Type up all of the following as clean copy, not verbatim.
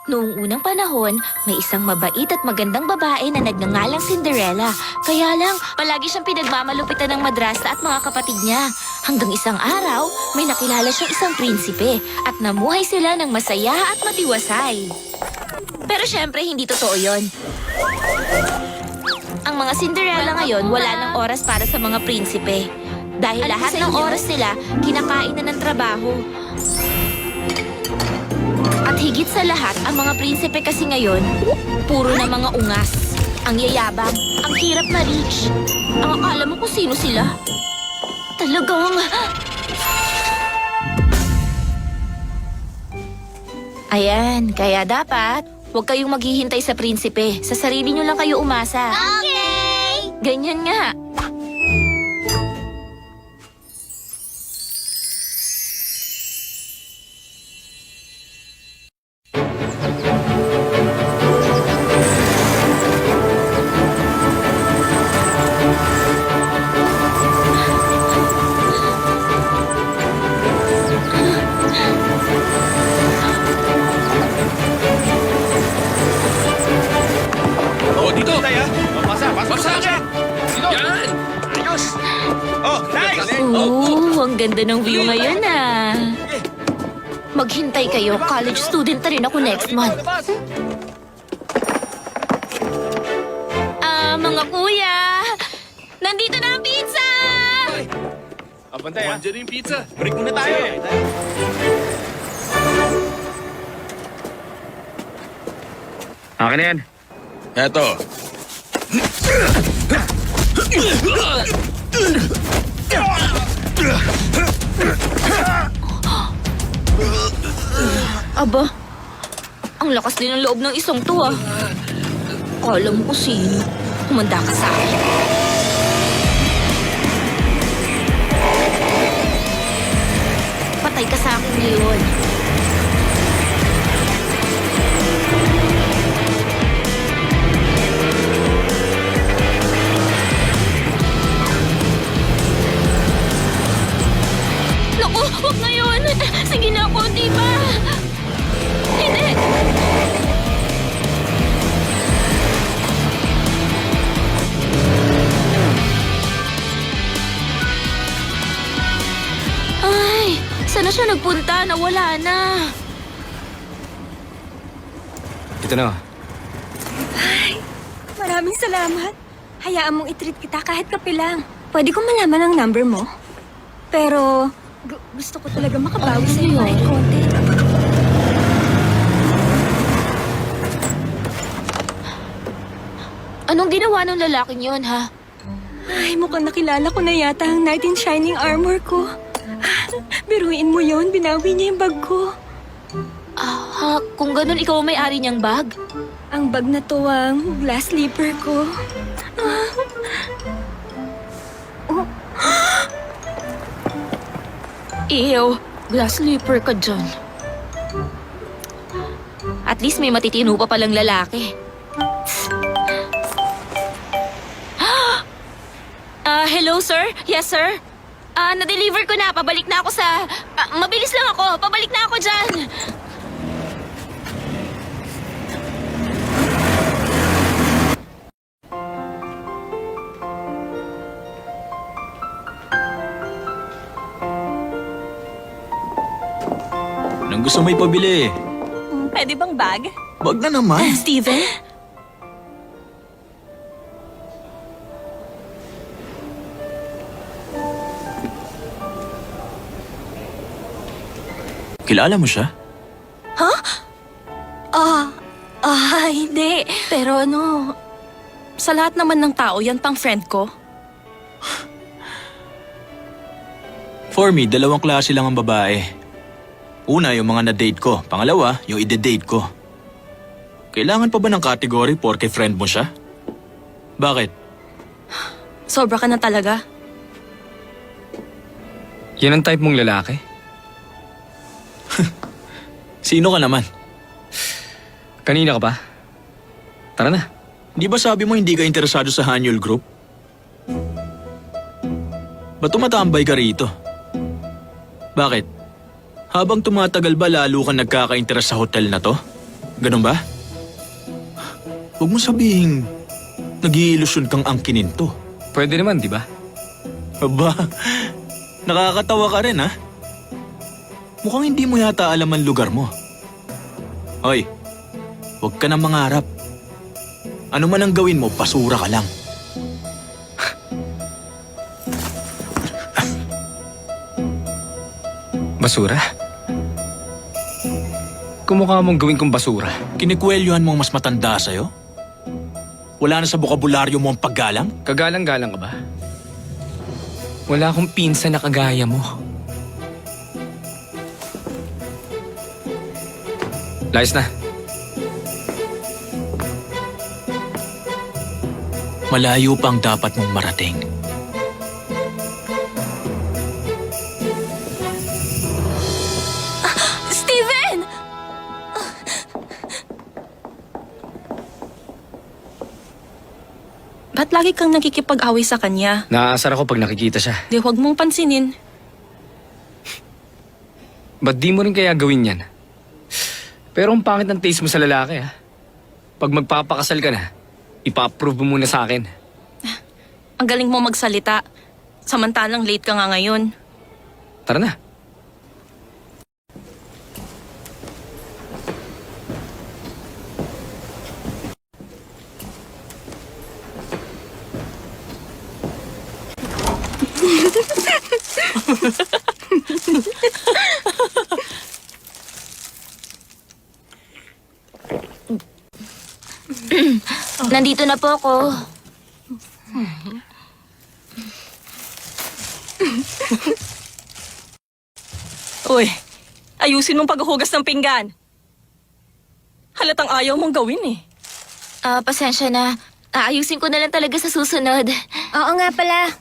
Noong unang panahon, may isang mabait at magandang babae na nagngangalang Cinderella. Kaya lang, palagi siyang pinagmamalupitan ng madrasta at mga kapatid niya. Hanggang isang araw, may nakilala siyang isang prinsipe at namuhay sila ng masaya at matiwasay. Pero syempre, hindi totoo yon. Ang mga Cinderella ngayon, wala ng oras para sa mga prinsipe. Dahil lahat ng oras nila, kinakain na ng trabaho. At higit sa lahat, ang mga prinsipe kasi ngayon, puro na mga ungas. Ang yayabang, ang hirap ma-reach. Ang akala mo kung sino sila. Talagang... Ayan, kaya dapat, huwag kayong maghihintay sa prinsipe. Sa sarili nyo lang kayo umasa. Okay! Ganyan nga. Oh, dito! Tayo. Pasa Pasa! Dito. Yan! Ayos. Oh, nice. Oo, ang ganda ng view ngayon ah. Maghintay kayo, college student na rin ako next month. Mga kuya! Nandito na ang pizza! Abantay ha. Nandiyan yung pizza. Break muna tayo. Akin na yan. Eto. Aba, ang lakas din ng loob ng isang to ah. Kala mo kung sino. Kumanda ka sa akin. Patay ka sa akin ngayon. Naku, huwag ngayon! Sige na, konti pa! Hindi! Ay, saan na siya nagpunta? Nawala na. Ito na. Maraming salamat. Hayaan mong i-treat kita kahit kape lang. Pwede ko malaman ang number mo? Pero gusto ko talaga makabawi Ano sa iyo yun? kahit konti. Anong ginawa ng lalaking yon, ha? Ay, mukhang nakilala ko na yata ang knight in shining armor ko. Biruin mo yon, binawi niya yung bag ko. Kung ganun, ikaw ang may-ari niyang bag? Ang bag na to ang glass slipper ko. Ew, glass slipper ka dyan. At least may matitino pa palang lalaki. Hello, sir? Yes, sir? Na-deliver ko na. Pabalik na ako sa... mabilis lang ako. Pabalik na ako dyan. Nang gusto mo ipabili. Pwede bang bag? Wag na naman. Steven? Kilala mo siya? Hindi. Pero ano, sa lahat naman ng tao, yan pang friend ko. For me, dalawang klase lang ang babae. Una, yung mga na-date ko. Pangalawa, yung ide-date ko. Kailangan pa ba ng category porke friend mo siya? Bakit? Sobra ka na talaga. Yan ang type mong lalaki? Sino ka naman? Kanina ka pa? Tara na. Di ba sabi mo hindi ka interesado sa Hanyul Group? Ba't tumatambay ka rito? Bakit? Habang tumatagal ba lalo kang nagkaka-interest sa hotel na to? Ganun ba? Huwag mo sabihing nag-iilusyon kang angkinin to. Pwede naman, di ba? Aba, nakakatawa ka rin ha? Mukhang hindi mo yata alam ang lugar mo. Hoy, huwag ka nang mangarap. Ano man ang gawin mo, basura ka lang. Basura? Kumukha mong gawin kong basura. Kinikwelyuhan mo ang mas matanda sa'yo? Wala na sa bokabularyo mo ang paggalang? Kagalang-galang ka ba? Wala akong pinsan na kagaya mo. Layas na. Malayo pa ang dapat mong marating. Steven! Ba't lagi kang nakikipag-away sa kanya? Naaasar ako pag nakikita siya. Di huwag mong pansinin. Ba't di mo rin kaya gawin yan? Pero ang pangit ng taste mo sa lalaki, ha? Pag magpapakasal ka na, ipa-approve mo muna sa akin. Ang galing mo magsalita. Samantalang late ka nga ngayon. Tara na. Nandito na po ako. Uy, ayusin mong paghuhugas ng pinggan. Halatang ayaw mong gawin eh. Pasensya na. Aayusin ko na lang talaga sa susunod. Oo nga pala.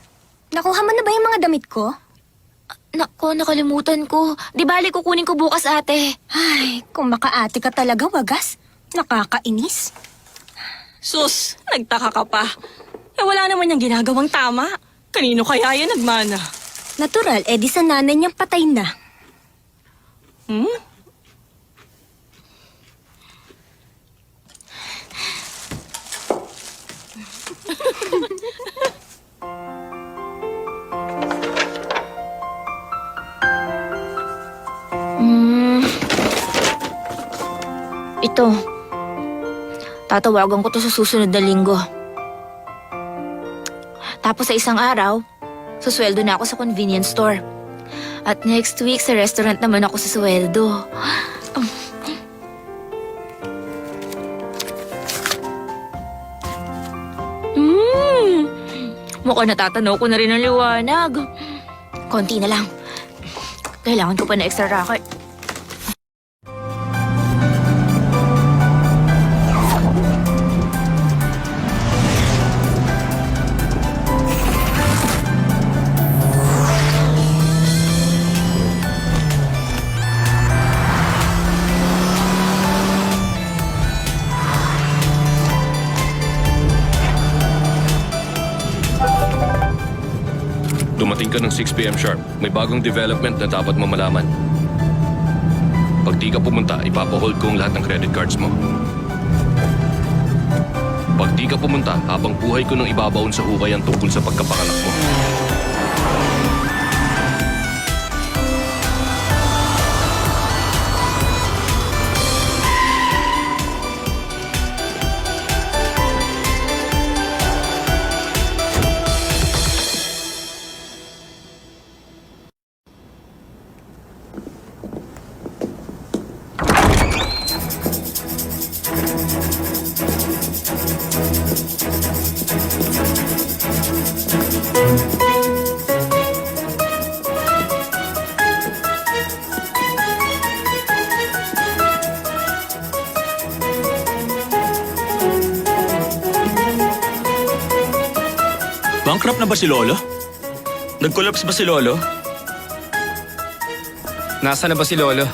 Nakuha mo na ba yung mga damit ko? Nako, nakalimutan ko. Di bali kukunin ko bukas, ate. Ay, kung makaate ka talaga, wagas. Nakakainis. Sus, nagtaka ka pa. Eh wala naman niyang ginagawang tama. Kanino kaya yan nagmana? Natural, di sa nanay niyang patay na. Hmm? Ito. Tatawagan ko to sa susunod na linggo. Tapos sa isang araw, susweldo na ako sa convenience store. At next week, sa restaurant naman ako sa sweldo. Mukhang natatanaw ko na rin ang liwanag. Konti na lang. Kailangan ko pa na extra racket. Dumating ka ng 6 p.m. sharp. May bagong development na dapat mo malaman. Pag di ka pumunta, ipapahold ko ang lahat ng credit cards mo. Pag di ka pumunta, habang buhay ko nang ibabaon sa hukay ang tungkol sa pagkapanganak mo. Bankrupt na ba si Lolo? Nag-collapse ba si Lolo? Nasaan na ba si Lolo?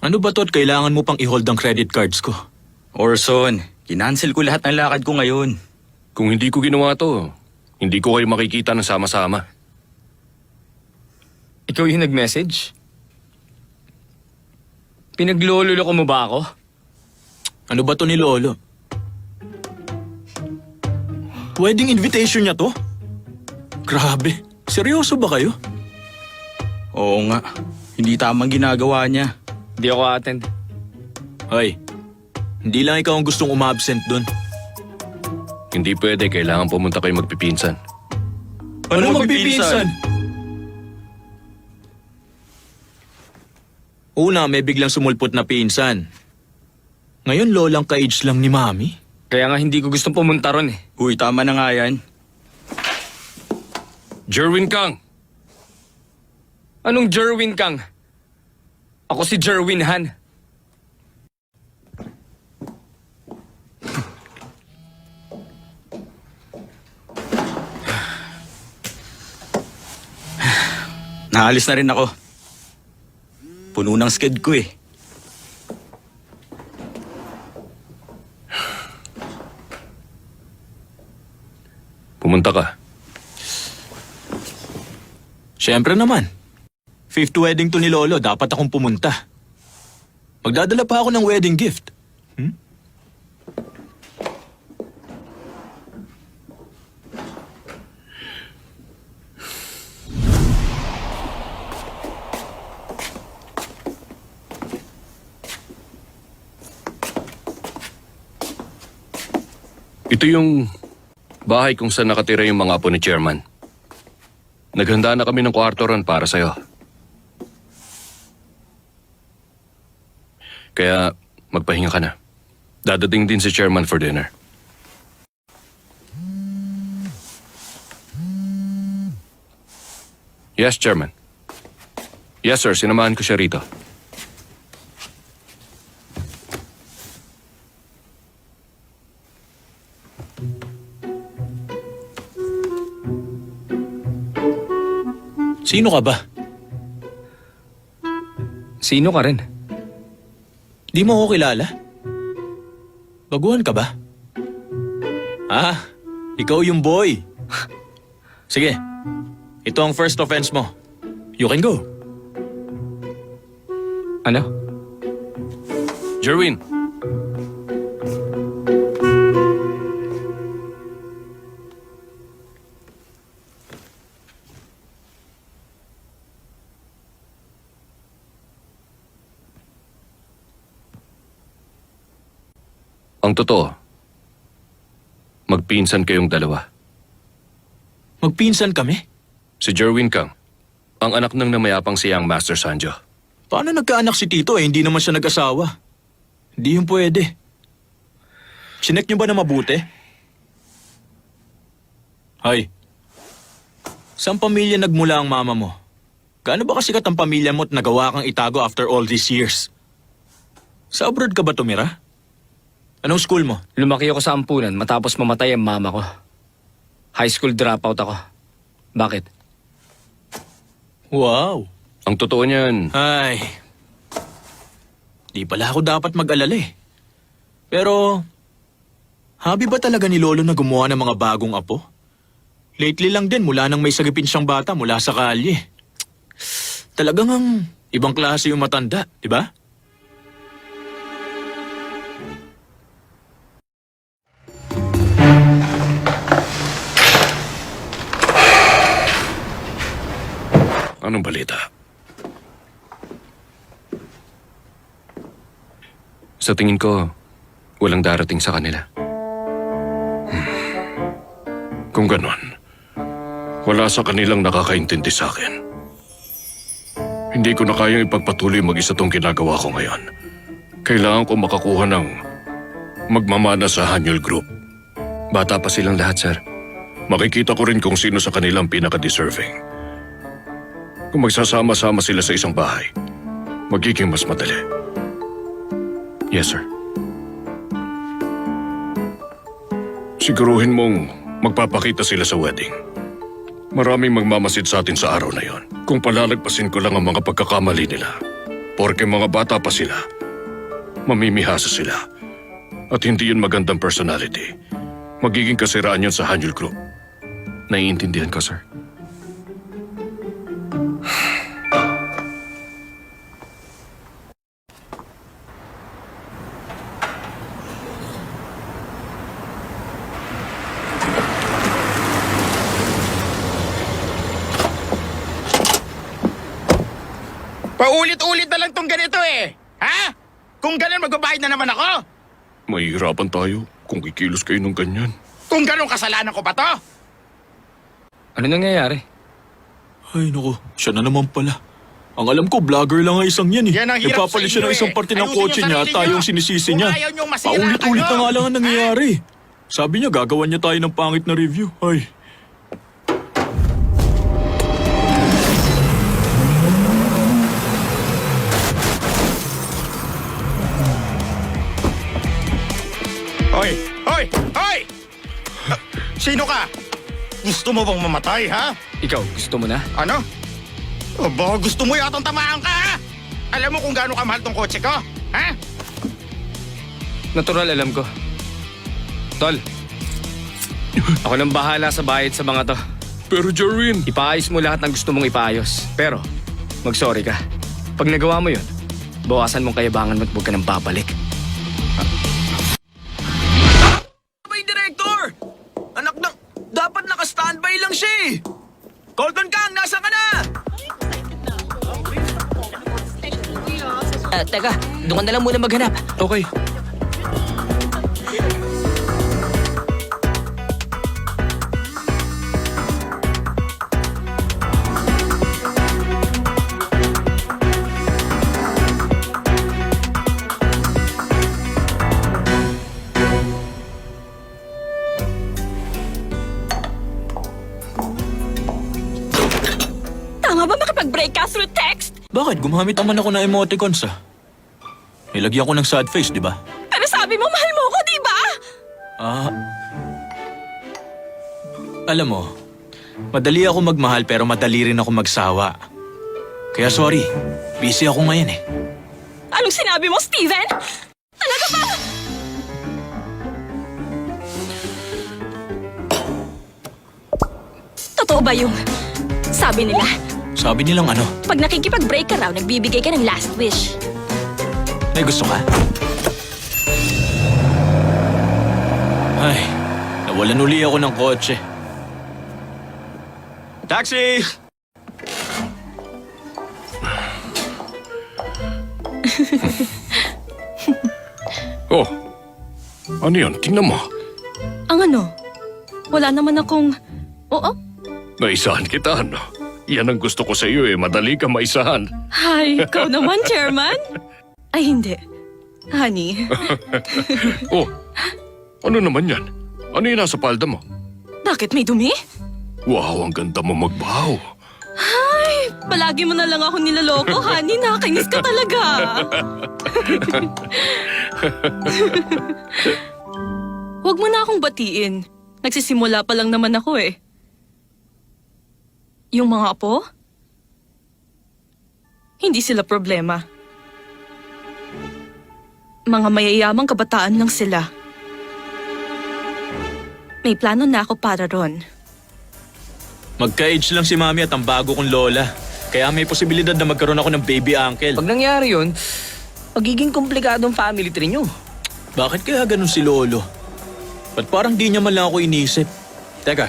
Ano ba to at kailangan mo pang i-hold ang credit cards ko? Orson, kinancel ko lahat ng lakad ko ngayon. Kung hindi ko ginawa to, hindi ko kayo makikita ng sama-sama. Ikaw yung nag-message? Pinagloloko mo ba ako? Ano ba to ni Lolo? Wedding invitation niya to? Grabe, seryoso ba kayo? Oo nga, hindi tamang ginagawa niya. Di ako attend. Hoy, hindi lang ikaw ang gustong umabsent dun. Hindi pwede, kailangan pumunta kayo magpipinsan. Ano magpipinsan? Una, may biglang sumulpot na pinsan. Ngayon, lolang ka-age lang ni Mami. Kaya nga hindi ko gustong pumunta ron eh. Uy, tama na nga yan. Jerwin Kang! Anong Jerwin Kang? Ako si Jerwin Han. Naalis na rin ako. Puno ng sked ko eh. Pumunta ka. Siyempre naman. Fifth wedding to ni Lolo, dapat akong pumunta. Magdadala pa ako ng wedding gift. Ito yung bahay kung saan nakatira yung mga apo ni Chairman. Naghanda na kami ng kwarto ron para sa'yo. Kaya magpahinga ka na. Dadating din si Chairman for dinner. Yes, Chairman. Yes, sir. Sinamahan ko siya rito. Sino ka ba? Sino ka rin? Di mo ako kilala? Baguhan ka ba? Ah, ikaw yung boy. Sige, ito ang first offense mo. You can go. Ano? Jerwin! Ang totoo, magpinsan kayong dalawa. Magpinsan kami? Si Jerwin Kang, ang anak ng namayapang siyang Master Sanjo. Paano nagkaanak si Tito eh? Hindi naman siya nag-asawa. Hindi yung pwede. Sinek niyo ba na mabuti? Hay. Saan pamilya nagmula ang mama mo? Gaano ba kasikat ang pamilya mo at nagawa kang itago after all these years? Sa abroad ka ba tumira? Anong school mo? Lumaki ako sa ampunan matapos mamatay ang mama ko. High school dropout ako. Bakit? Wow. Ang totoo niyan, Ay. Di pala ako dapat mag-alala eh. Pero, hobby ba talaga ni Lolo na gumawa ng mga bagong apo? Lately lang din mula nang may sagipin siyang bata mula sa kalye. Talagang ang ibang klase yung matanda, di ba? anong balita? Sa tingin ko, walang darating sa kanila. Kung ganon, wala sa kanilang nakakaintindi sa akin. Hindi ko na kayang ipagpatuloy mag-isa tong ginagawa ko ngayon. Kailangan ko makakuha ng magmamana sa Hanyul Group. Bata pa silang lahat, sir. Makikita ko rin kung sino sa kanilang pinaka-deserving. Kung magsasama-sama sila sa isang bahay, magiging mas madali. Yes, sir. Siguruhin mong magpapakita sila sa wedding. Maraming magmamasid sa atin sa araw na yon. Kung palalagpasin ko lang ang mga pagkakamali nila, Porke mga bata pa sila, mamimihasa sila. At hindi yun magandang personality. Magiging kasiraan yun sa Hanyul Group. Naiintindihan ko, sir. Paulit-ulit na lang tong ganito eh. Ha? Kung ganun, magbabayad na naman ako. Mahihirapan tayo kung kikilos kayo ng ganyan. Kung ganun, kasalanan ko ba to? Ano nangyayari? Ay, naku. Siya na naman pala. Ang alam ko, vlogger lang ang isang yan eh. Yan ang hirap Nagpapalit sa siya ng inyo isang eh. parte ng Ayusin kotse yung niya at sarili tayong niyo. sinisisi Kung niya. ayaw niyong masira Paulit-ulit kayo. na nga lang ang nangyayari. Sabi niya, gagawan niya tayo ng pangit na review. Ay. Hoy! Hoy! Hoy! Sino ka? Gusto mo bang mamatay, ha? Ikaw, gusto mo na? Ano? Aba, gusto mo yatang tamaan ka, ha? Alam mo kung gaano kamahal tong kotse ko? Ha? Natural, alam ko. Tol, ako nang bahala sa bayad sa mga to. Pero Jerwin, Ipaayos mo lahat ng gusto mong ipaayos. Pero, mag-sorry ka. Pag nagawa mo yun, bawasan mong kayabangan at huwag ka nang babalik. May director! Anak ng... Dapat naka-standby lang siya eh! Colton Kang, nasa ka na? Teka, doon ka na lang muna maghanap. Okay. Tama ba makipag-break ka through text? Bakit? Gumamit naman ako ng emoticons ah. Nilagyan ko ng sad face, di ba? Pero sabi mo, mahal mo ko, di ba? Ah... Alam mo, madali ako magmahal pero madali rin ako magsawa. Kaya sorry, busy ako ngayon eh. Anong sinabi mo, Steven? Talaga ba? Totoo ba yung sabi nila? Sabi nilang ano, Pag nakikipag-break ka raw, nagbibigay ka ng last wish. may gusto ka? Ay, nawalan uli ako ng kotse. Taxi! oh, ano yun? Tingnan mo. Ang ano? Wala naman akong... Oo? Naisahan kita, ano? Yan ang gusto ko sa iyo eh. Madali ka maisahan. Hi, ikaw naman, Chairman? Ay, hindi. Honey, Oh, ano naman yan? Ano yung nasa palda mo? bakit may dumi? Wow, ang ganda mo magbahaw. Ay, palagi mo na lang ako nilaloko, honey. Nakakainis ka talaga. Huwag mo na akong batiin. Nagsisimula pa lang naman ako eh. Yung mga apo? Hindi sila problema. Mga mayayamang kabataan lang sila. May plano na ako para ron. Magka-age lang si Mami at ang bago kong lola. Kaya may posibilidad na magkaroon ako ng baby uncle. Pag nangyari yun, magiging komplikadong family tree nyo. Bakit kaya ganun si Lolo? Ba't parang di niya man lang ako inisip? Teka,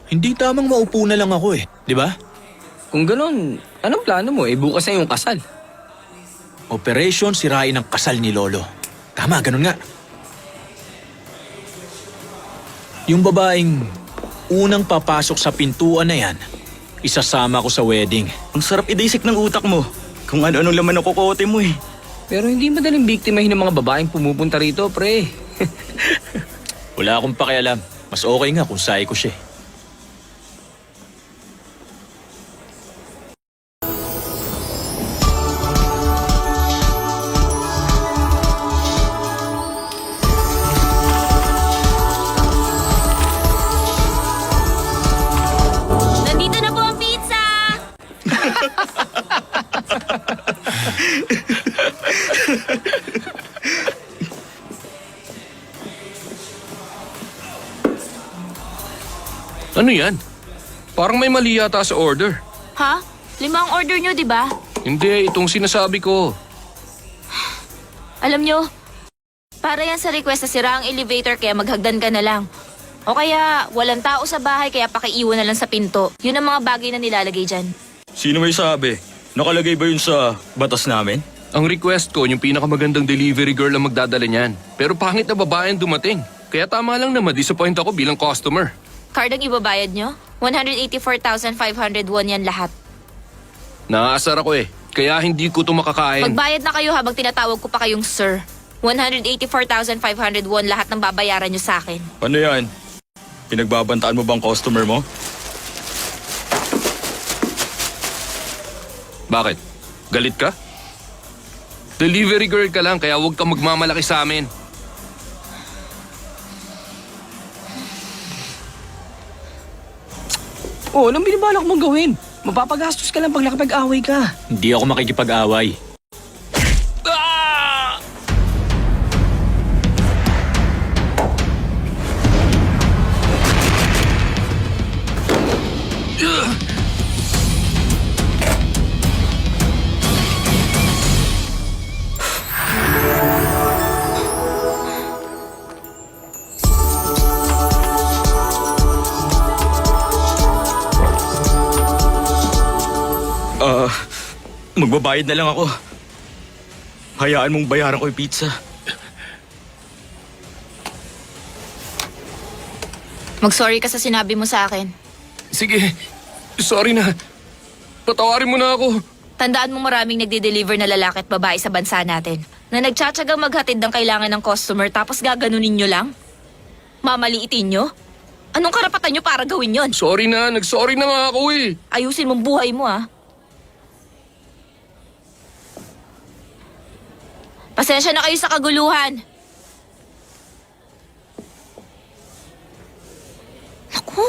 hindi tamang maupo na lang ako eh, di ba? Kung ganun, anong plano mo? Bukas na yung kasal. Operation sirain ang kasal ni Lolo. Tama, ganun nga. Yung babaeng unang papasok sa pintuan na yan, isasama ko sa wedding. Ang sarap idisik ng utak mo. Kung ano-anong laman ng kukote mo eh. Pero hindi madaling biktimahin ng mga babaeng pumupunta rito, pre. Wala akong pakialam. Mas okay nga kung sayo ko siya. Nandito na po ang pizza! Ano yan? Parang may mali yata sa order. Ha? 5 ang order nyo, di ba? Hindi, itong sinasabi ko. Alam nyo, para yan sa request na sira ang elevator kaya maghagdan ka na lang. O kaya walang tao sa bahay kaya pakiiwan na lang sa pinto. Yun ang mga bagay na nilalagay dyan. Sino may sabi? Nakalagay ba yun sa batas namin? Ang request ko, yung pinakamagandang delivery girl ang magdadala niyan. Pero pangit na babae ang dumating. Kaya tama lang na ma-disappoint ako bilang customer. Card ang ibabayad nyo? 184,500 won yan lahat. Naaasar ako eh. Kaya hindi ko ito makakain. Magbayad na kayo habang tinatawag ko pa kayong sir. 184,500 won lahat ng babayaran nyo sa akin. Ano yan? Pinagbabantaan mo bang customer mo? Bakit? Galit ka? Delivery girl ka lang kaya huwag kang magmamalaki sa amin. Oh, anong binibalak mong gawin? Mapapagastos ka lang pag nakapag-away ka. Hindi ako makikipag-away. Magbabayad na lang ako. Hayaan mong bayaran ko yung pizza. Mag-sorry ka sa sinabi mo sa akin. Sige, sorry na. Patawarin mo na ako. Tandaan mo maraming nagde-deliver na lalaki at babae sa bansa natin na nagtsatsagang maghatid ng kailangan ng customer tapos gaganunin nyo lang? Mamaliitin nyo? Anong karapatan nyo para gawin yon? Sorry na, nag-sorry na nga ako eh. Ayusin mong buhay mo ah. Pasensya na kayo sa kaguluhan. Naku,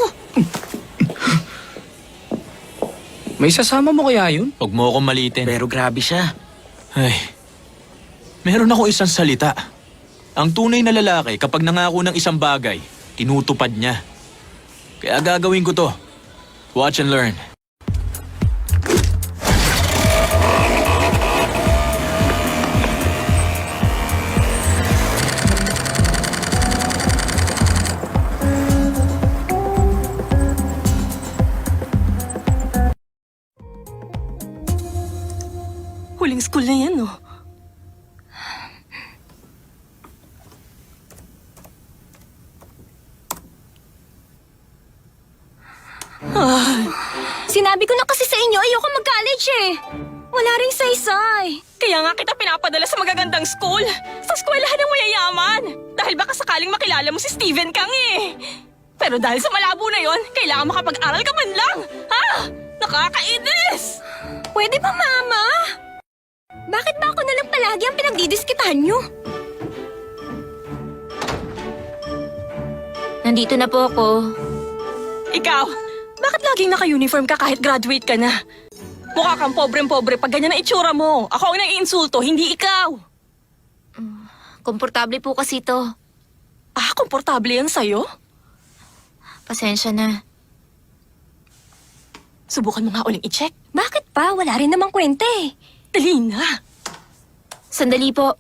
May sasama mo kaya yun? Huwag mo akong malitin. Pero grabe siya. Ay, meron ako isang salita. Ang tunay na lalaki kapag nangako ng isang bagay, tinutupad niya. Kaya gagawin ko to. Watch and learn. Huling school na yan, no? Sinabi ko na kasi sa inyo, ayoko mag-college eh. Wala ring saysay. Kaya nga kita pinapadala sa magagandang school. Sa eskwelahan ng mayayaman. Dahil baka sakaling makilala mo si Stephen Kang eh. Pero dahil sa malabo na yon, kailangan makapag-aral ka man lang. Ha? Nakakainis! Pwede ba, Mama? Bakit ba ako na lang palagi ang pinagdidiskitahan nyo? nandito na po ako. Ikaw, bakit laging naka-uniform ka kahit graduate ka na? Mukha kang pobreng-pobre pag ganyan ang itsura mo. Ako ang naiinsulto, hindi ikaw. Komportable po kasi to. Ah, komportable yan sa'yo? Pasensya na. Subukan mo nga uling i-check. Bakit pa? Wala rin namang kwenta eh. Dali na. Sandali po.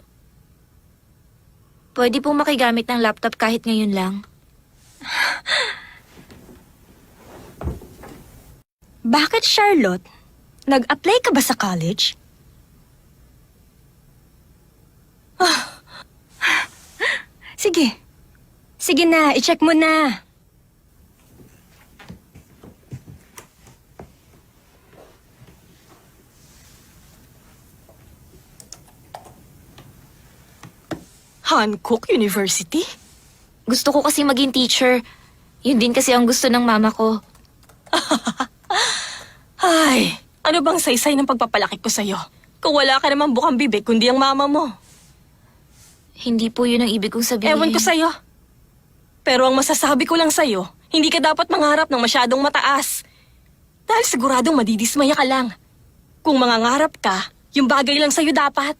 Pwede pong makigamit ng laptop kahit ngayon lang. Bakit, Charlotte? Nag-apply ka ba sa college? Sige. Sige na, i-check mo na. Hankook University? Gusto ko kasi maging teacher. Yun din kasi ang gusto ng mama ko. Ay, ano bang saysay ng pagpapalaki ko sa'yo? Kung wala ka naman bukang bibig, kundi ang mama mo. Hindi po yun ang ibig kong sabihin. Ewan ko sa'yo. Pero ang masasabi ko lang sa'yo, hindi ka dapat mangarap ng masyadong mataas. Dahil siguradong madidismaya ka lang. Kung mangangarap ka, yung bagay lang sa'yo dapat.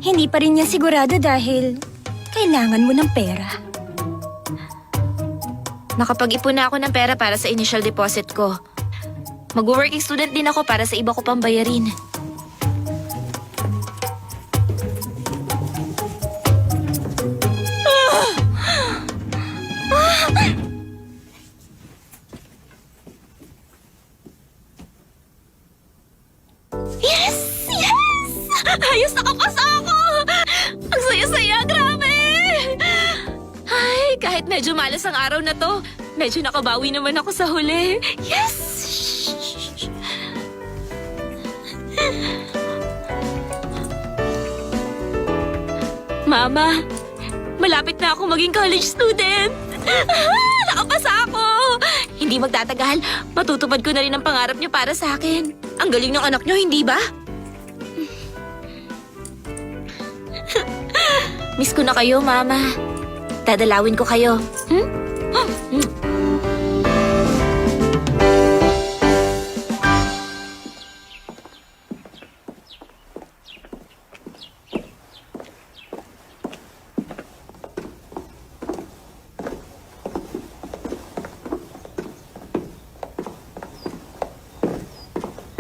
hindi pa rin yan sigurado dahil kailangan mo ng pera. Nakapag-ipon na ako ng pera para sa initial deposit ko. Mag-working student din ako para sa iba ko pang bayarin. Yes! Yes! Ayos na kapasa ako! Ang saya-saya, grabe! Ay, kahit medyo malas ang araw na to, medyo nakabawi naman ako sa huli. Yes! Mama, malapit na ako maging college student. Nakapasa ako! Hindi magtatagal, matutupad ko na rin ang pangarap niyo para sa akin. Ang galing ng anak niyo, hindi ba? Miss ko na kayo, Mama. Dadalawin ko kayo.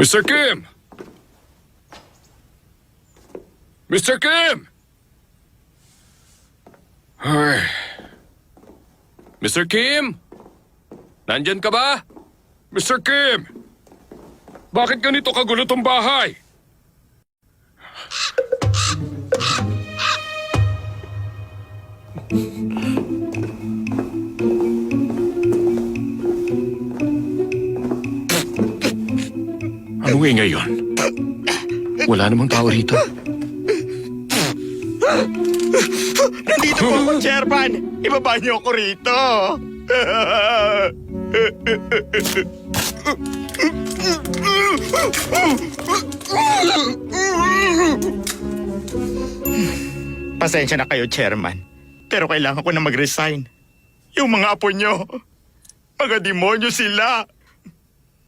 Mr. Kim! Mr. Kim! Ay. Mr. Kim? Nandyan ka ba? Mr. Kim! Bakit ganito kagulo tong bahay? Anong ingay yun? Wala namang tao rito. Nandito po ako, Chairman! Ibaba niyo ako rito! Pasensya na kayo, Chairman. Pero kailangan ko na mag-resign. Yung mga apo nyo, mga demonyo sila.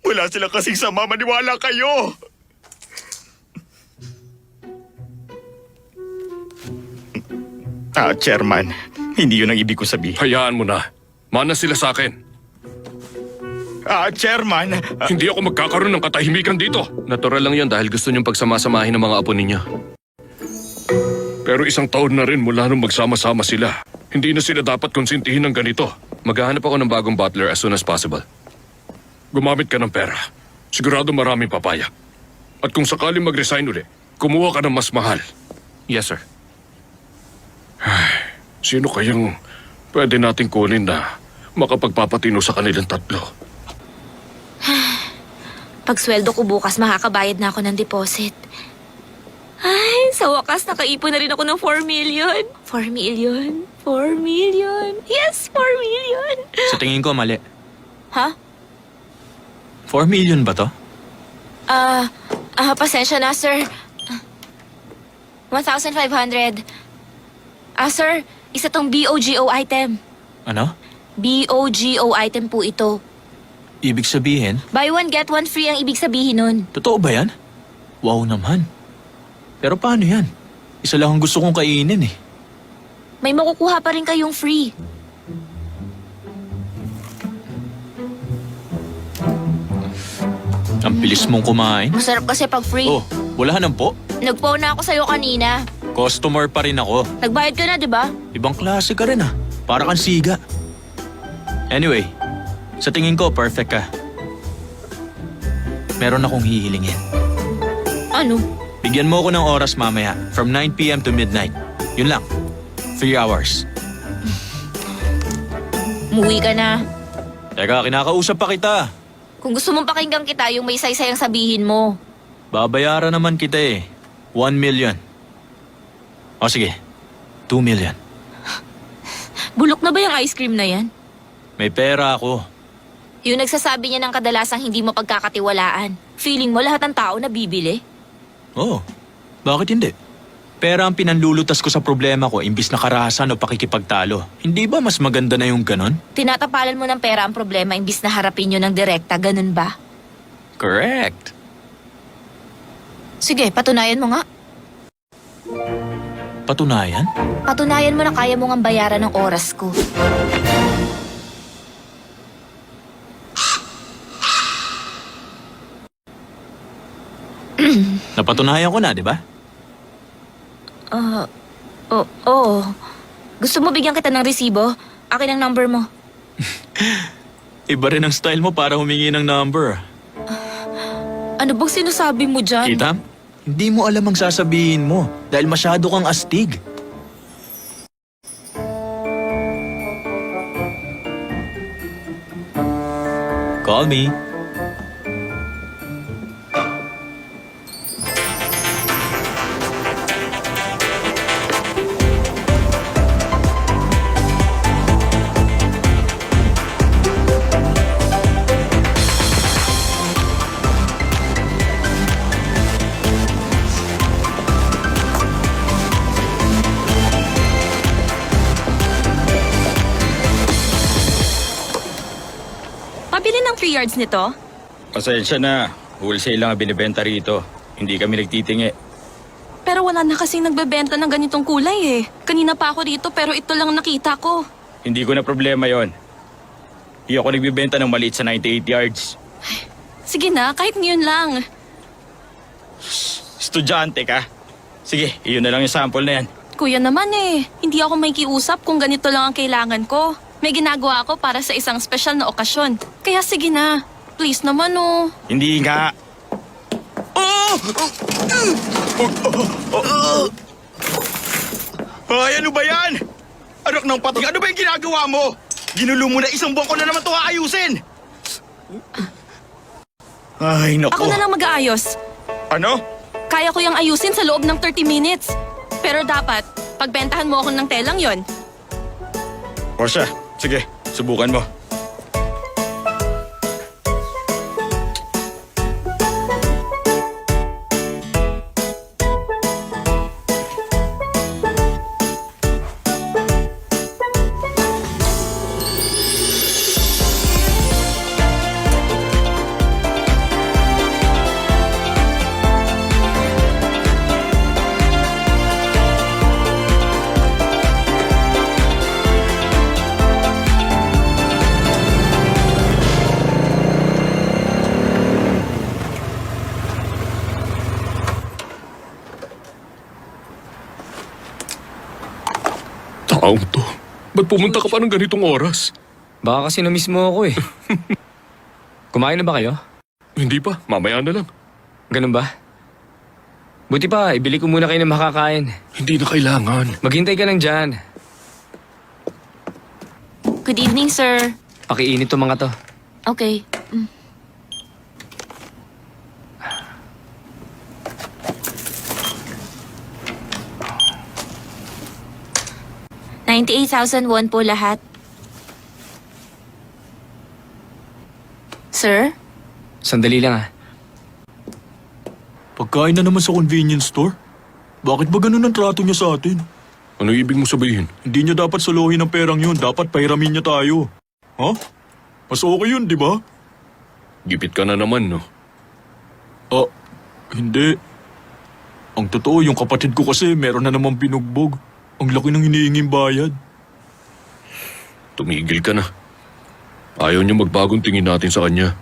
Wala sila kasing sama, maniwala kayo. Chairman, hindi yun ang ibig ko sabihin. Hayaan mo na. Mana sila sa akin. Chairman, Hindi ako magkakaroon ng katahimikan dito. Natural lang yan dahil gusto niyong pagsamasamahin ng mga apo ninyo. Pero isang taon na rin mula nung magsama-sama sila. Hindi na sila dapat konsintihin ng ganito. Maghahanap ako ng bagong butler as soon as possible. Gumamit ka ng pera. Sigurado maraming papaya. At kung sakaling mag-resign uli, kumuha ka ng mas mahal. Yes, sir. Sino kayang pwede nating kunin na makapagpapatino sa kanilang tatlo? Pag sweldo ko bukas, makakabayad na ako ng deposit. Ay, sa wakas, nakaipon na rin ako ng 4 million. 4 million? 4 million? Yes, 4 million! Sa tingin ko, mali. Ha? 4 million ba to? Pasensya na, sir. 1,500. Sir, isa tong BOGO item. Ano? BOGO item po ito. Ibig sabihin? Buy one, get one free ang ibig sabihin nun. Totoo ba yan? Wow naman. Pero paano yan? Isa lang ang gusto kong kainin eh. May makukuha pa rin kayong free. Ang bilis mong kumain. Masarap kasi pag free. Oh, wala nang po. Nag-phone na ako sa'yo kanina. Customer pa rin ako. Nagbayad ka na, di ba? Ibang klase ka rin ah. Para kang siga. Anyway, sa tingin ko, perfect ka. Meron akong hihilingin. Ano? Bigyan mo ako ng oras mamaya, from 9 p.m. to midnight. Yun lang. 3 hours. Umuwi ka na. Teka, kinakausap pa kita. Kung gusto mong pakinggan kita, yung may saysayang sabihin mo. Babayaran naman kita eh. 1 million. O sige, 2 million. Bulok na ba yung ice cream na yan? May pera ako. Yung nagsasabi niya ng kadalasang hindi mo pagkakatiwalaan. Feeling mo lahat ng tao na bibili? Oo, bakit hindi? Pera ang pinanlulutas ko sa problema ko imbis na karahasan o pakikipagtalo. Hindi ba mas maganda na yung ganon? Tinatapalan mo ng pera ang problema imbis na harapin nyo ng direkta, ganun ba? Correct. Sige, patunayan mo nga. Patunayan? Patunayan mo na kaya mong ang bayaran ng oras ko. Napatunayan ko na, di ba? Oo. Gusto mo bigyan kita ng resibo? Akin ang number mo. Iba rin ang style mo para humingi ng number. Ano bang sinasabi mo dyan? Kita? Hindi mo alam ang sasabihin mo dahil masyado kang astig. Call me. Pabili ng 3 yards nito? Pasensya na. Wholesale lang ang binibenta rito. Hindi kami nagtitingi. Pero wala na kasing nagbebenta ng ganitong kulay eh. Kanina pa ako dito pero ito lang nakita ko. Hindi ko na problema yon. Hindi ako nagbibenta ng maliit sa 98 yards. Sige na, kahit ngayon lang. Estudyante ka? Sige, iyon na lang yung sample na yan. Kuya naman eh, hindi ako may kiusap kung ganito lang ang kailangan ko. May ginagawa ako para sa isang espesyal na okasyon. Kaya sige na, please naman oh. Hindi nga. Ay, ano ba yan? Anak ng patay, ano ba yung ginagawa mo? Ginulo mo na, isang buwan ko na naman ito aayusin. Ay, naku. Ako na lang mag-aayos. Ano? Kaya ko yung ayusin sa loob ng 30 minutes. Pero dapat, pagbentahan mo ako ng telang yon. O siya, sige, subukan mo. Taong to. Ba't pumunta ka pa ng ganitong oras? Baka kasi na-miss mo ako eh. Kumain na ba kayo? Hindi pa, mamaya na lang. Ganun ba? Buti pa, ibili ko muna kayo ng makakain. Hindi na kailangan. Maghintay ka lang dyan. Good evening, sir. Pakiinit to mga to. Okay. 98,000 won po lahat. Sir? Sandali lang ah. Pagkain na naman sa convenience store? Bakit ba ganun ang trato niya sa atin? Ano ibig mo sabihin? Hindi niya dapat suluhin ang perang yun. Dapat pairamin niya tayo. Ha? Mas okay yun, di ba? Gipit ka na naman, no? Ah, hindi. Ang totoo, yung kapatid ko kasi meron na namang binugbog. Ang laki ng hiniinging bayad. Tumigil ka na. Ayaw niya magbagong tingin natin sa kanya.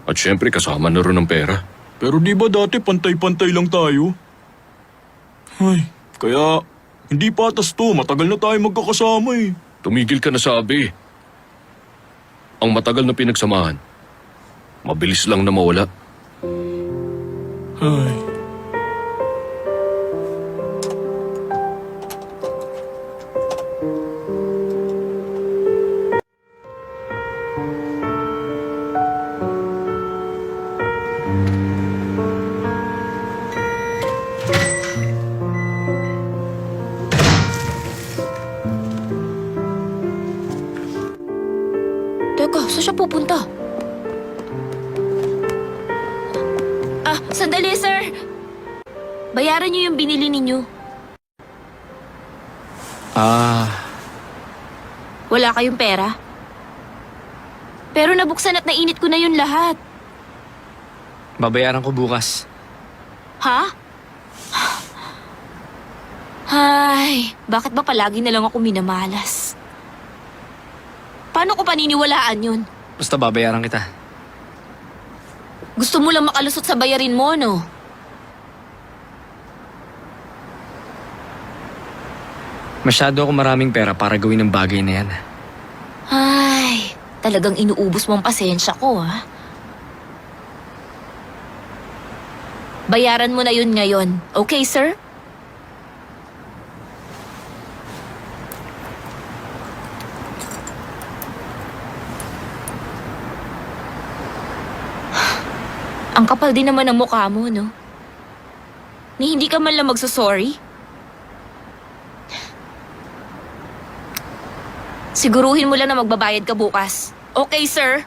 At syempre kasama na rin ang pera. Pero di ba dati pantay-pantay lang tayo? Ay, kaya hindi patas to. Matagal na tayo magkakasama eh. Tumigil ka na sabi. Ang matagal na pinagsamahan, mabilis lang na mawala. Ay. Teka, saan siya pupunta? Sandali, sir! Bayaran niyo yung binili ninyo. Wala kayong pera? Pero nabuksan at nainit ko na yun lahat. Babayaran ko bukas. Ha? Ay, bakit ba palagi na lang ako minamalas? Paano ko paniniwalaan yun? Basta babayaran kita. Gusto mo lang makalusot sa bayarin mo, no? Masyado ako maraming pera para gawin ang bagay na yan. Ay, talagang inuubos mo ang pasensya ko, ha? Bayaran mo na yun ngayon. Okay, sir? Ang kapal din naman ng mukha mo, no? Ni hindi ka man lang magsasorry? Siguruhin mo lang na magbabayad ka bukas. Okay, sir?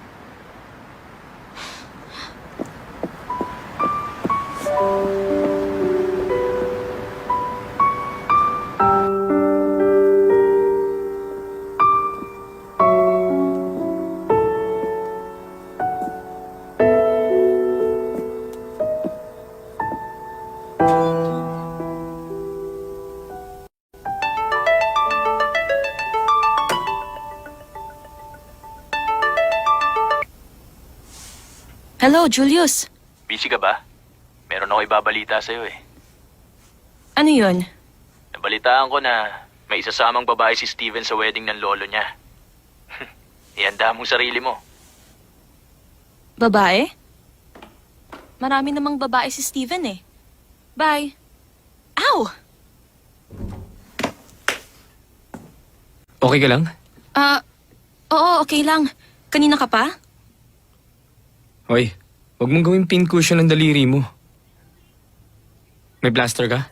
Hello, Julius. Busy ka ba? Meron ako ibabalita sa'yo eh. Ano yun? Nabalitaan ko na may isasamang babae si Steven sa wedding ng lolo niya. Ihanda mong sarili mo. Babae? Marami namang babae si Steven eh. Bye. Ow! Okay ka lang? Oo, okay lang. Kanina ka pa? Hoy, huwag mong gawing pincushion ang daliri mo. May plaster ka?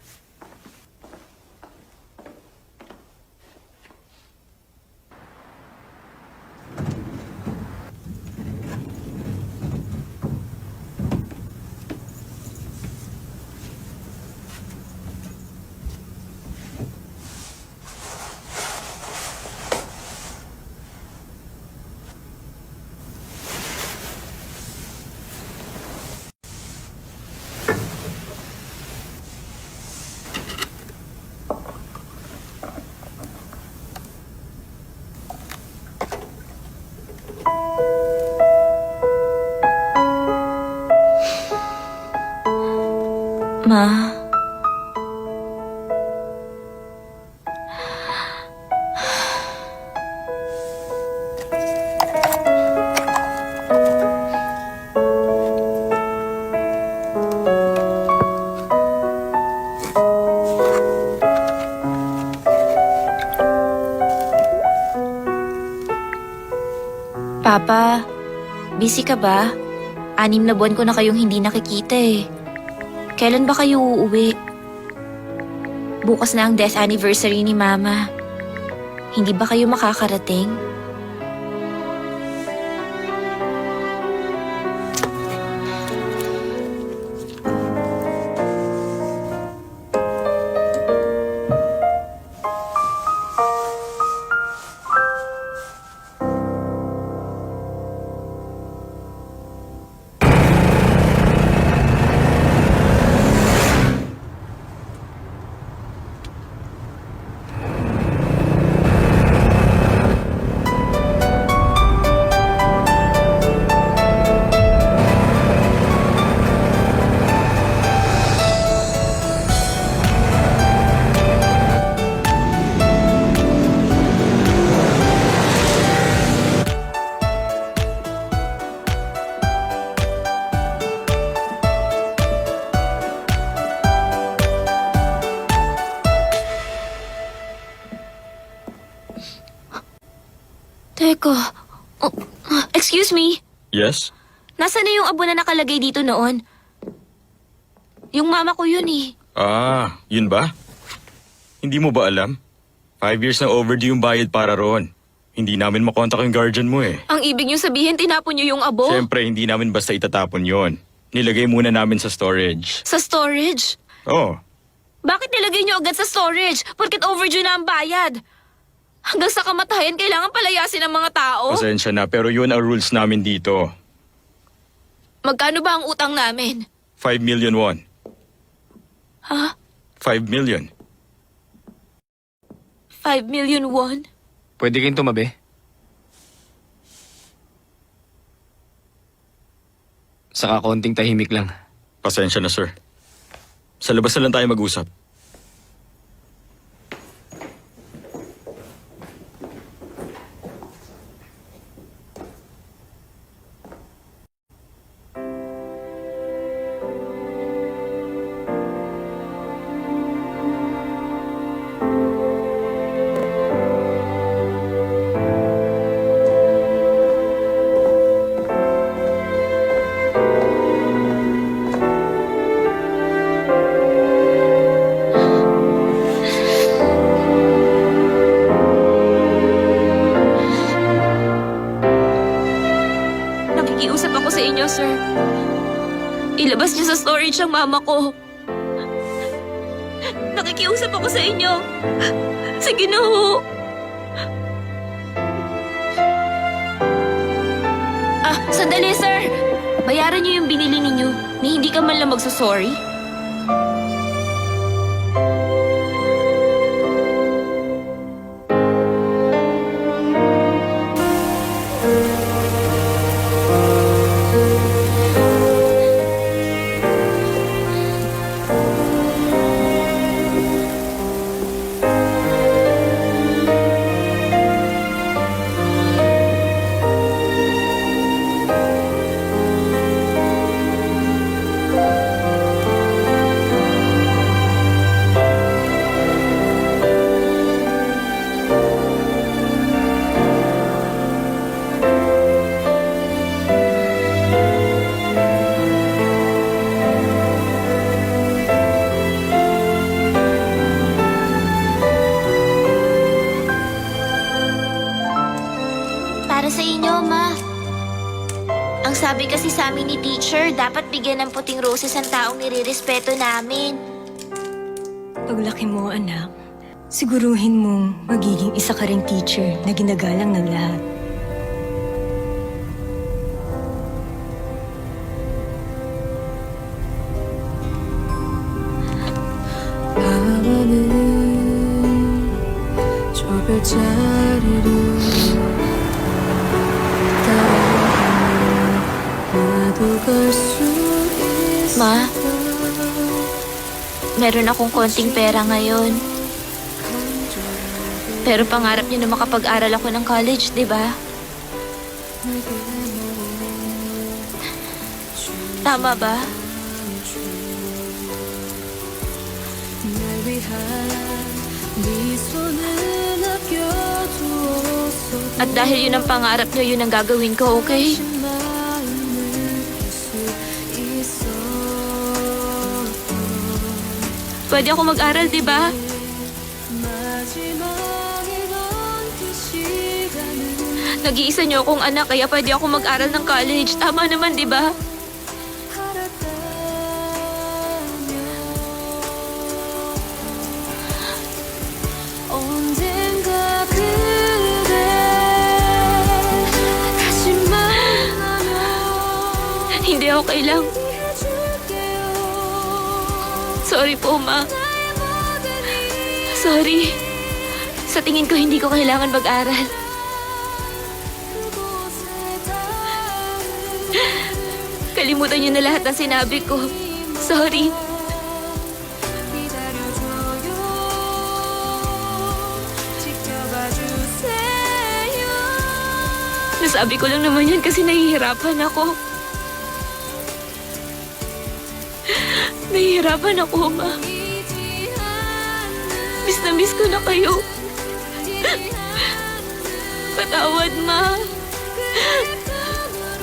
Ma? Papa, busy ka ba? 6 na buwan ko na kayong hindi nakikita eh. Kailan ba kayo uuwi? Bukas na ang death anniversary ni Mama. Hindi ba kayo makakarating? Teka, excuse me? Yes? Nasaan na yung abo na nakalagay dito noon? Yung mama ko yun eh. Ah, yun ba? Hindi mo ba alam? 5 years na overdue yung bayad para roon. Hindi namin makontak yung guardian mo eh. Ang ibig niyo sabihin, tinapon niyo yung abo? Siyempre, hindi namin basta itatapon yon. Nilagay muna namin sa storage. Sa storage? Oh, Bakit nilagay niyo agad sa storage? Porket overdue na ang bayad. Hanggang sa kamatayan, kailangan palayasin ng mga tao? pasensya na pero yun ang rules namin dito. Magkano ba ang utang namin? 5 million won. Ha? 5 million. 5 million won. Pwede kayong tumabi? Saka konting tahimik lang. Pasensya na, sir. Sa labas na lang tayo mag-usap. Nakikiusap ako sa inyo, sir. Ilabas niyo sa storage ang mama ko. Nakikiusap ako sa inyo. Sige na ho. Sandali, sir. Bayaran niyo yung binili ninyo ni hindi ka man lang magsasorry. Para sa inyo, Ma. Ang sabi kasi sa amin ni teacher, dapat bigyan ng puting roses ang taong nirirespeto namin. Paglaki mo, anak, siguruhin mong magiging isa ka ring teacher na ginagalang ng lahat. 저 별자리를 나도 갈 수 있어. Ma, meron akong konting pera ngayon. Pero pangarap niyo na makapag-aral ako ng college, di ba? Tama ba? 날 위한 네 손을 아껴두었어. At dahil yun ang pangarap niyo, yun ang gagawin ko, okay? 마음을 수 있어. Pwede ako mag-aral, di ba? 마지막이던 그 시간을 Nag-iisa niyo akong anak, kaya pwede ako mag-aral ng college. Tama naman, di ba? 언젠가 그대 다시 만나면 Hindi okay lang. 해줄게요. Sorry po, Ma. Sorry. Sa tingin ko, hindi ko kailangan mag-aral. 그곳에 닿을 Kalimutan niyo na lahat ng sinabi ko. Sorry. 기다려줘요. 지켜봐 주세요. Nasabi ko lang naman yan kasi nahihirapan ako. Nahihirapan ako, Ma. 잊지 않는 Miss na miss ko na kayo. Patawad, Ma.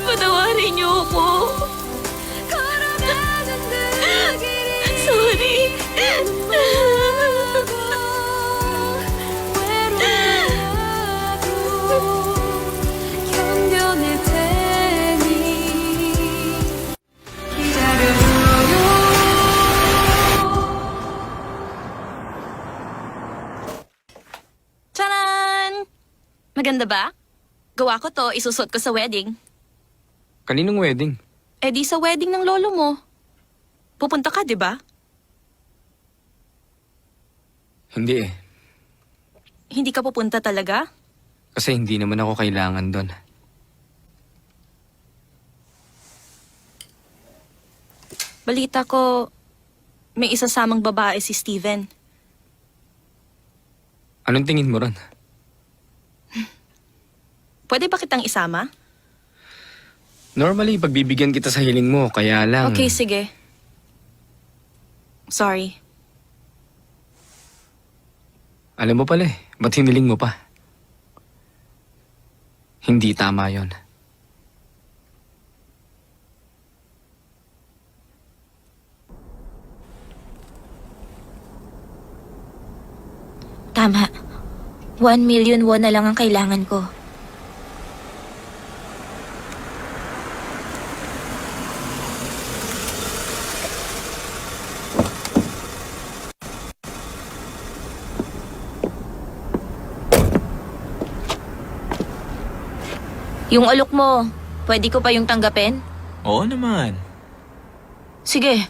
Patawarin niyo ako. 걸어가는 그 길이 Sorry. 외로워도 견뎌낼 테니 기다려줘요. Charan! Maganda ba? Gawa ko to, isusot ko sa wedding. Kaninong wedding? Eh di sa wedding ng lolo mo. Pupunta ka, di ba? Hindi eh. Hindi ka pupunta talaga? Kasi hindi naman ako kailangan doon. Balita ko, may isasamang babae si Steven. Anong tingin mo ron? Pwede ba kitang isama? Normally, pagbibigyan kita sa hiling mo, kaya lang... Okay, sige. Sorry. Alam mo pala ba't hiniling mo pa? Hindi tama yon. Tama. 1 million won na lang ang kailangan ko. Yung alok mo, pwede ko pa yung tanggapin? Oo naman. Sige.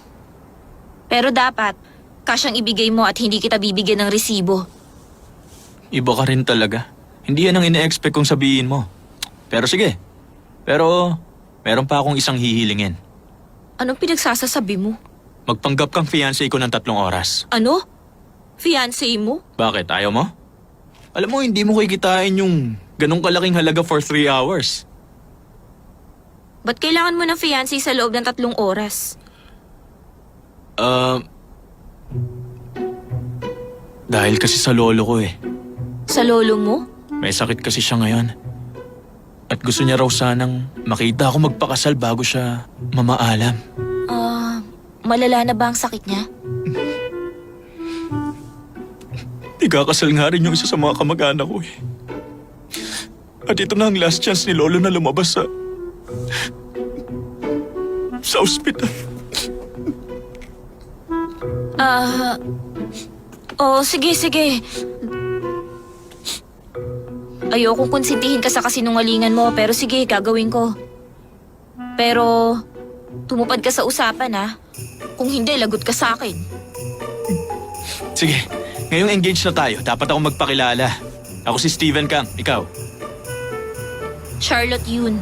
Pero dapat, kasyang ibigay mo at hindi kita bibigyan ng resibo. Iba ka rin talaga. Hindi yan ang ine-expect kong sabihin mo. Pero sige. Pero, meron pa akong isang hihilingin. Anong pinagsasasabi mo? Magpanggap kang fiancé ko ng 3 oras. Ano? Fiancé mo? Bakit? Ayaw mo? Alam mo, hindi mo kikitain yung ganong kalaking halaga for 3 hours. Ba't kailangan mo ng fiancé sa loob ng 3 oras? Dahil kasi sa lolo ko eh. Sa lolo mo? May sakit kasi siya ngayon. At gusto niya raw sanang makita ako magpakasal bago siya mamaalam. Malala na ba ang sakit niya? Ikakasal nga rin yung isa sa mga kamag-anak ko eh. At ito na ang last chance ni lolo na lumabas sa ospital. Sige. Ayokong konsintihin ka sa kasinungalingan mo, pero sige, gagawin ko. Pero, tumupad ka sa usapan, ha? Kung hindi, lagot ka sa akin. Sige, ngayong engaged na tayo, dapat ako magpakilala. Ako si Steven Kang, ikaw. Charlotte Yun.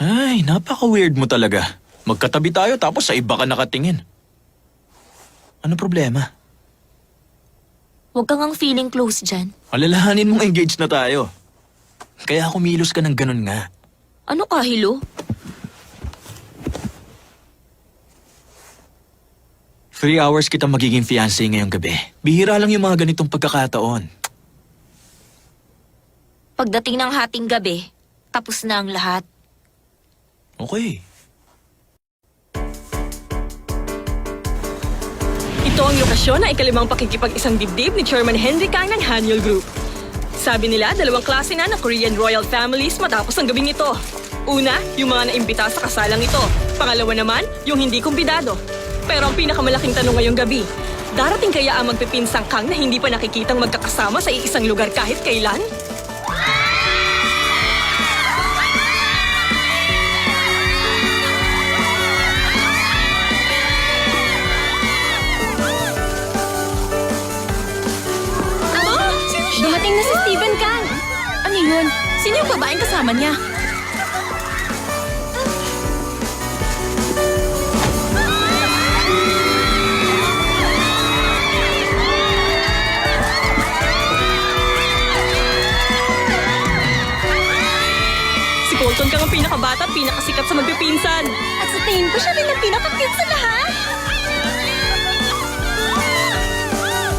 Ay, napaka-weird mo talaga. Magkatabi tayo tapos sa iba ka nakatingin. Ano problema? Huwag kang ang feeling close dyan. Alalahanin mong engaged na tayo. Kaya kumilos ka ng ganun nga. Ano ka, Hilo? 3 hours kita magiging fiancé ngayong gabi. Bihira lang yung mga ganitong pagkakataon. Pagdating ng hating gabi, tapos na ang lahat. Okay. Ito ang lokasyon ng ikalimang pakikipag-isang dibdib ni Chairman Henry Kang ng Hanyul Group. Sabi nila, 2 klase na ng Korean royal families matapos ang gabing ito. Una, yung mga naimbita sa kasalang ito. Pangalawa naman, yung hindi kumbidado. Pero ang pinakamalaking tanong ngayong gabi, darating kaya ang magpipinsang Kang na hindi pa nakikitang magkakasama sa iisang lugar kahit kailan? Dumating na si Steven Kang! Ano yun? Sino yung babaeng kasama niya? Si Colton Kang ang pinakabata at pinakasikat sa magpipinsan. At sa tingin ko siya rin ang pinaka-cute sa lahat!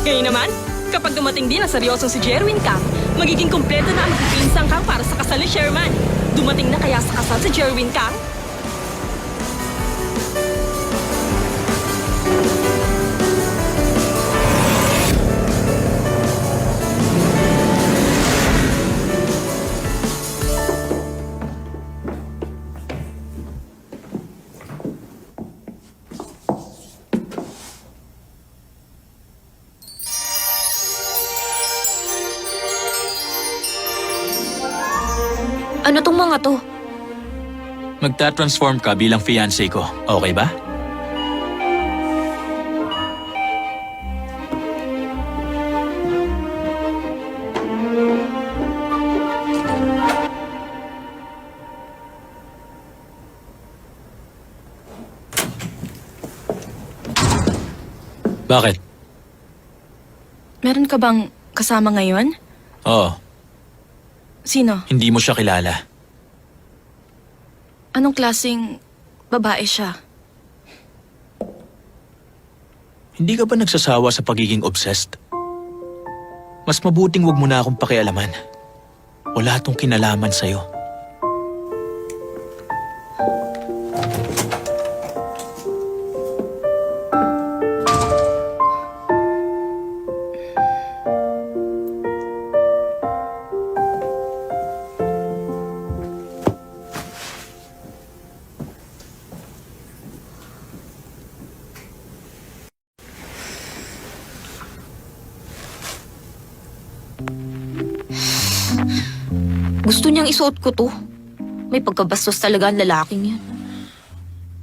Ngayon naman, kapag dumating din ang seryosong si Jerwin Kang, magiging kumpleto na ang magpipinsang Kang para sa kasal ni Sherman. Dumating na kaya sa kasal si Jerwin Kang? Ano tong mga to? Magta-transform ka bilang fiancé ko. Okay ba? Bakit? Meron ka bang kasama ngayon? Oo, Sino? hindi mo siya kilala. Anong klaseng babae siya? Hindi ka ba nagsasawa sa pagiging obsessed? Mas mabuting wag mo na akong pakialaman. Wala tong kinalaman sa'yo. Gusto niyang isuot ko to. May pagkabastos talaga ang lalaking yan.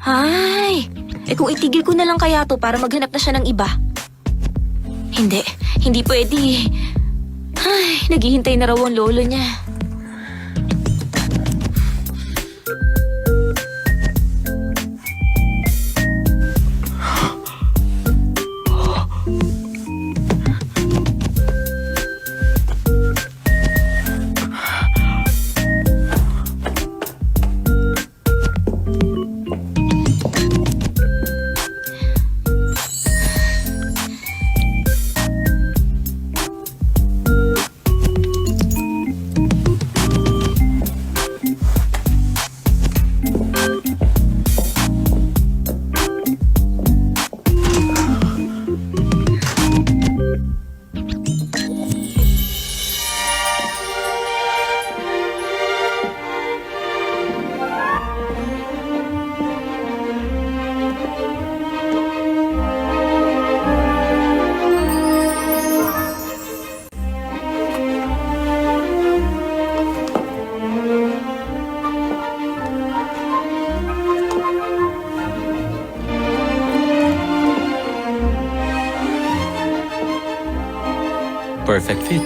Hay! Kung itigil ko na lang kaya to para maghanap na siya ng iba. Hindi pwede. Ay, naghihintay na raw ang lolo niya. Perfect fit.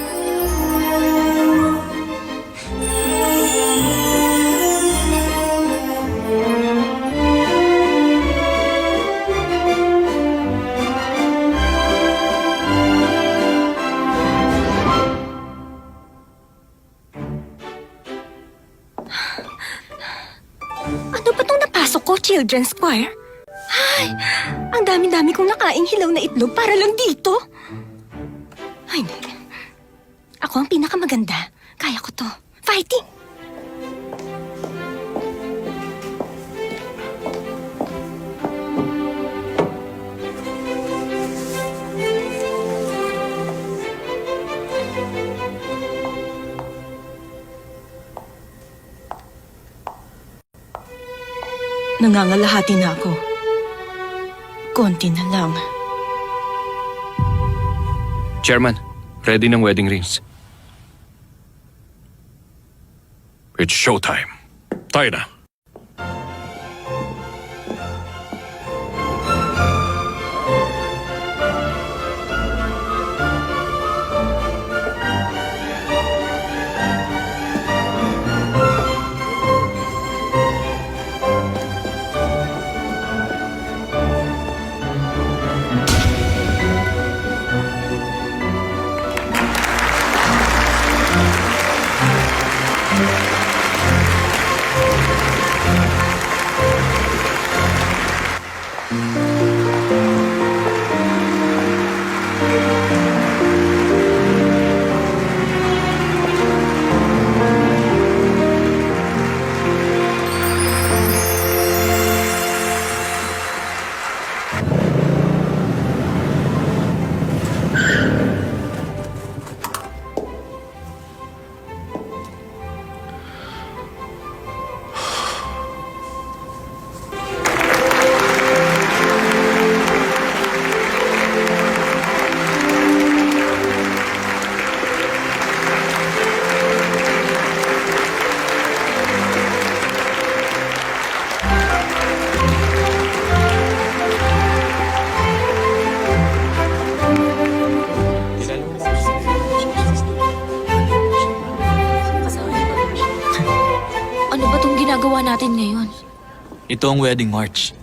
Ano ba tong napasok ko, Children's Choir? Ay, ang dami-dami kong nakaing hilaw na itlog para lang dito. Ay, hindi. Ako ang pinakamaganda. Kaya ko to. Fighting! Nangangalahati na ako. Konti na lang. Chairman, ready ng wedding rings. It's showtime. Tayo na. ginagawa natin ngayon? Ito ang wedding march.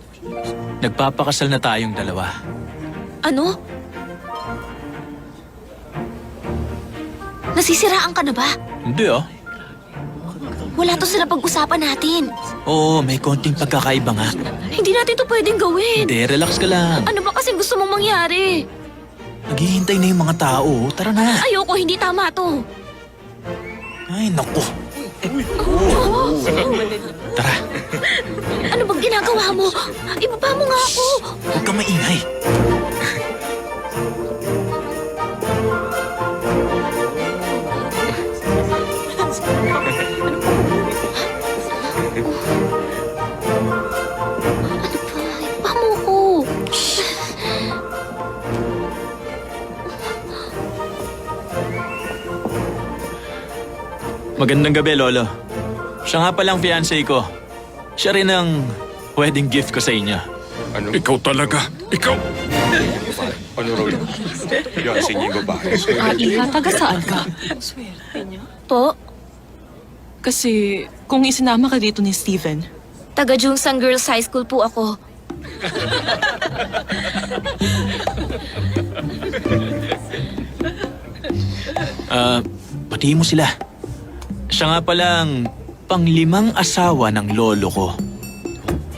Nagpapakasal na tayong dalawa. Ano? Nasisiraan ka na ba? Hindi ah. Wala to sa napag-usapan natin. Oo, may konting pagkakaiba nga. Hindi natin to pwedeng gawin. Hindi, relax ka lang. Ano ba kasing gusto mong mangyari? Naghihintay na yung mga tao. Tara na. Ayoko, hindi tama to. Ay, naku. Tara, Ano bang ginagawa mo? Ibaba mo nga ako. huwag kang maingay. Ibaba mo ako. Magandang gabi, Lolo. Siya nga palang fiancé ko. Siya rin ang wedding gift ko sa inyo. Ikaw talaga. Ikaw! Ano raw yun? Yan, sige babae. Iha, taga saan ka? Po, Kasi kung isinama ka dito ni Steven, taga Jungsang Girls High School po ako. Patiin mo sila. Siya nga palang panglimang asawa ng lolo ko.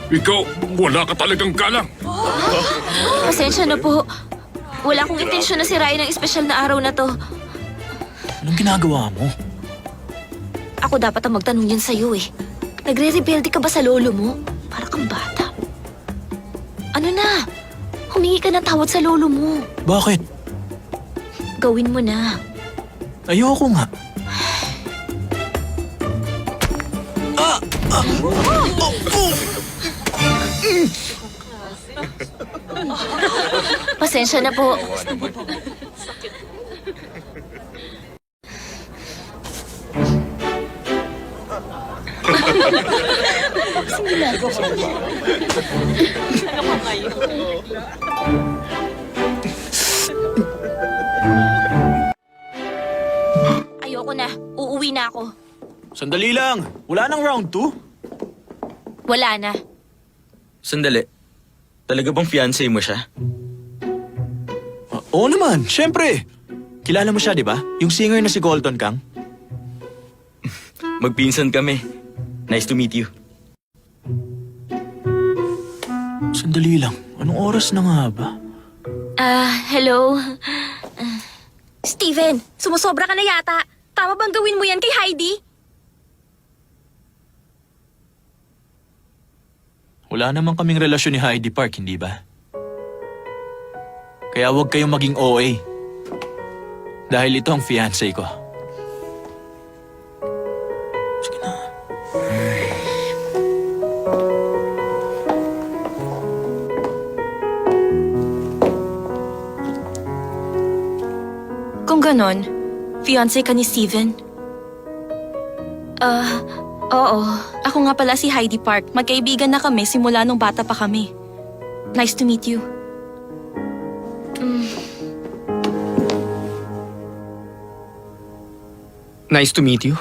Ikaw, wala ka talagang galang. Pasensya na po. Wala akong intensyon na sirain ang espesyal na araw na to. Anong ginagawa mo? Ako dapat ang magtanong yan sa'yo eh. Nagre-rebelde ka ba sa lolo mo? Para kang bata. Ano na? Humingi ka ng tawad sa lolo mo. Bakit? Gawin mo na. Ayoko nga. Pasensya na po. Ayoko na. Uuwi na ako. Sandali lang. Wala nang round 2? Wala na. Sandali. Talaga bang fiancé mo siya? Oo naman, syempre. Kilala mo siya, di ba? Yung singer na si Colton Kang. Magpinsan kami. Nice to meet you. Sandali lang. Anong oras na nga ba? Hello? Steven, sumusobra ka na yata. Tama bang gawin mo yan kay Heidi? Wala naman kaming relasyon ni Heidi Park, hindi ba? Kaya huwag kayong maging OA. Dahil ito ang fiancé ko. Sige na. kung ganon, fiancé ka ni Steven? Oo. Ako nga pala si Heidi Park. Magkaibigan na kami simula nung bata pa kami. Nice to meet you. Nice to meet you.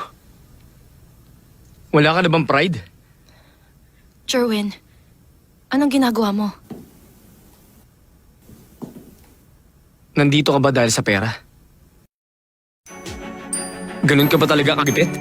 Wala ka na bang pride? Jerwin, anong ginagawa mo? Nandito ka ba dahil sa pera? Ganun ka ba talaga kagipit?